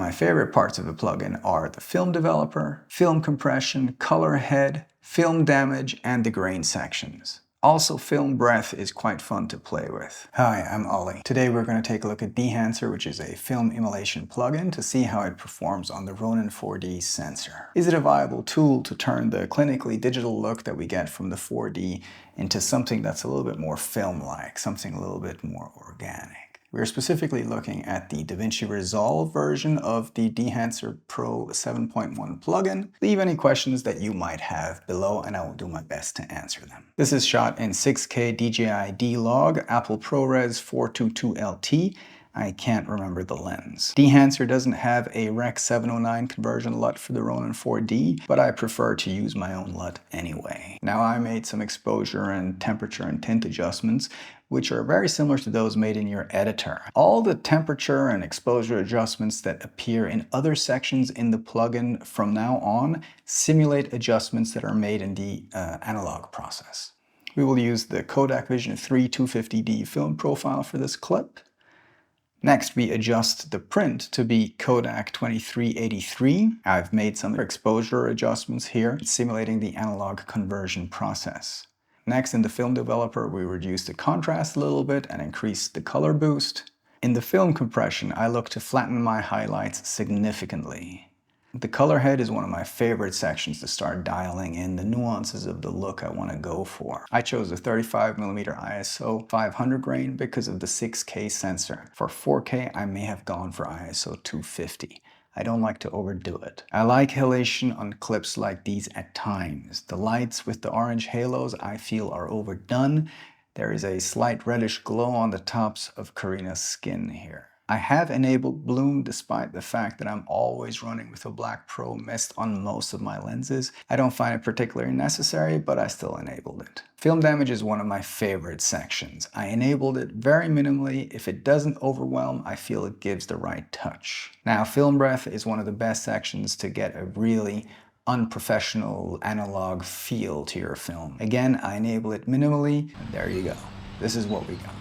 my favorite parts of the plugin are the film developer, film compression, color head, film damage, and the grain sections. Also, film breath is quite fun to play with. Hi, I'm Ollie. Today we're going to take a look at Dehancer, which is a film emulation plugin, to see how it performs on the Ronin 4D sensor. Is it a viable tool to turn the clinically digital look that we get from the 4D into something that's a little bit more film-like, something a little bit more organic? We're specifically looking at the DaVinci Resolve version of the Dehancer Pro 7.1 plugin. Leave any questions that you might have below and I will do my best to answer them. This is shot in 6K DJI D-Log, Apple ProRes 422LT. I can't remember the lens. Dehancer doesn't have a Rec 709 conversion LUT for the Ronin 4D, but I prefer to use my own LUT anyway. Now, I made some exposure and temperature and tint adjustments, which are very similar to those made in your editor. All the temperature and exposure adjustments that appear in other sections in the plugin from now on simulate adjustments that are made in the analog process. We will use the Kodak Vision 3 250D film profile for this clip. Next, we adjust the print to be Kodak 2383. I've made some exposure adjustments here, simulating the analog conversion process. Next, in the film developer, we reduce the contrast a little bit and increase the color boost. In the film compression, I look to flatten my highlights significantly. The color head is one of my favorite sections to start dialing in the nuances of the look I want to go for. I chose the 35mm ISO 500 grain because of the 6K sensor. For 4K, I may have gone for ISO 250. I don't like to overdo it. I like halation on clips like these at times. The lights with the orange halos I feel are overdone. There is a slight reddish glow on the tops of Karina's skin here. I have enabled bloom despite the fact that I'm always running with a Black Pro mist on most of my lenses. I don't find it particularly necessary, but I still enabled it. Film damage is one of my favorite sections. I enabled it very minimally. If it doesn't overwhelm, I feel it gives the right touch. Now, film breath is one of the best sections to get a really unprofessional analog feel to your film. Again, I enable it minimally, and there you go. This is what we got.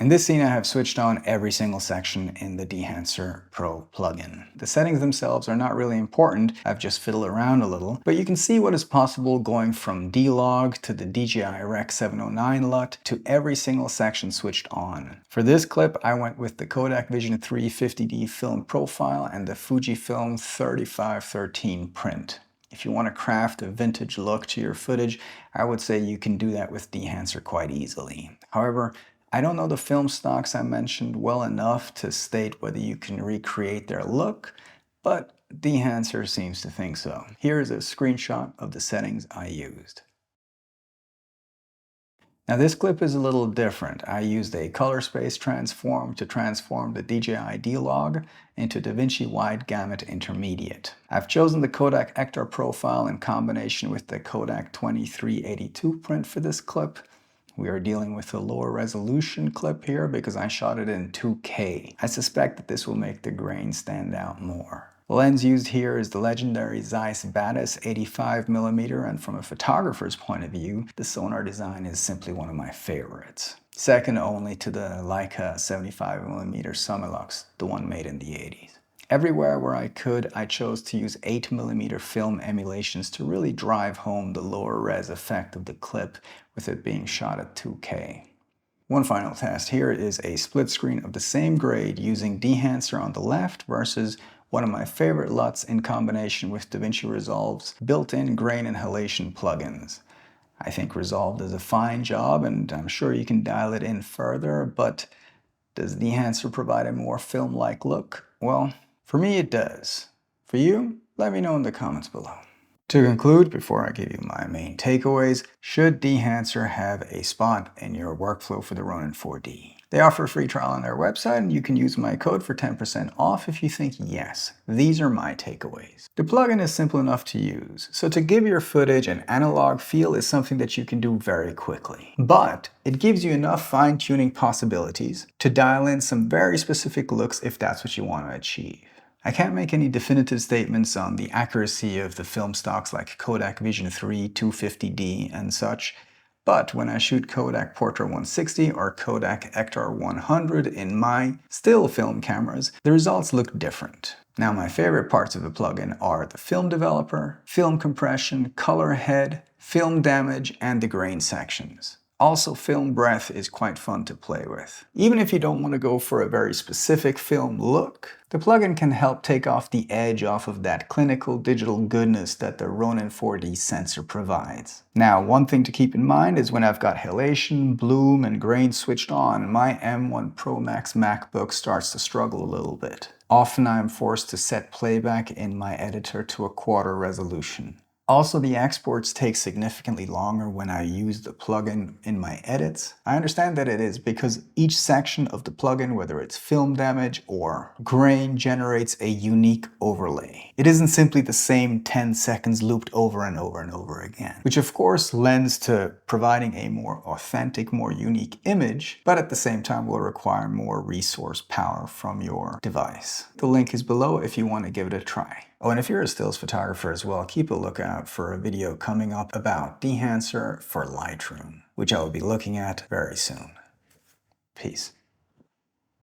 In this scene, I have switched on every single section in the Dehancer Pro plugin. The settings themselves are not really important, I've just fiddled around a little, but you can see what is possible going from D-Log to the DJI Rec 709 LUT to every single section switched on. For this clip, I went with the Kodak Vision 3 50D film profile and the Fujifilm 3513 print. If you want to craft a vintage look to your footage, I would say you can do that with Dehancer quite easily. However, I don't know the film stocks I mentioned well enough to state whether you can recreate their look, but Dehancer seems to think so. Here is a screenshot of the settings I used. Now this clip is a little different. I used a color space transform to transform the DJI D-Log into DaVinci Wide Gamut Intermediate. I've chosen the Kodak Ektar profile in combination with the Kodak 2382 print for this clip. We are dealing with a lower resolution clip here because I shot it in 2K. I suspect that this will make the grain stand out more. The lens used here is the legendary Zeiss Batis 85mm, and from a photographer's point of view, the sonar design is simply one of my favorites. Second only to the Leica 75mm Summilux, the one made in the 80s. Everywhere where I could, I chose to use 8mm film emulations to really drive home the lower res effect of the clip with it being shot at 2K. One final test here is a split screen of the same grade using Dehancer on the left versus one of my favorite LUTs in combination with DaVinci Resolve's built-in grain and halation plugins. I think Resolve does a fine job and I'm sure you can dial it in further, but does Dehancer provide a more film-like look? Well, for me, it does. For you, let me know in the comments below. To conclude, before I give you my main takeaways, should Dehancer have a spot in your workflow for the Ronin 4D? They offer a free trial on their website, and you can use my code for 10% off if you think yes. These are my takeaways. The plugin is simple enough to use, so to give your footage an analog feel is something that you can do very quickly. But it gives you enough fine-tuning possibilities to dial in some very specific looks if that's what you want to achieve. I can't make any definitive statements on the accuracy of the film stocks like Kodak Vision 3, 250D and such, But when I shoot Kodak Portra 160 or Kodak Ektar 100 in my still film cameras, the results look different. Now, my favorite parts of the plugin are the film developer, film compression, color head, film damage, and the grain sections. Also, film breath is quite fun to play with. Even if you don't want to go for a very specific film look, the plugin can help take off the edge off of that clinical digital goodness that the Ronin 4D sensor provides. Now, one thing to keep in mind is when I've got halation, bloom, and grain switched on, my M1 Pro Max MacBook starts to struggle a little bit. Often I'm forced to set playback in my editor to a quarter resolution. Also, the exports take significantly longer when I use the plugin in my edits. I understand that it is because each section of the plugin, whether it's film damage or grain, generates a unique overlay. It isn't simply the same 10 seconds looped over and over and over again, which of course lends to providing a more authentic, more unique image, but at the same time will require more resource power from your device. The link is below if you want to give it a try. Oh, and if you're a stills photographer as well, keep a lookout for a video coming up about Dehancer for Lightroom, which I will be looking at very soon. Peace.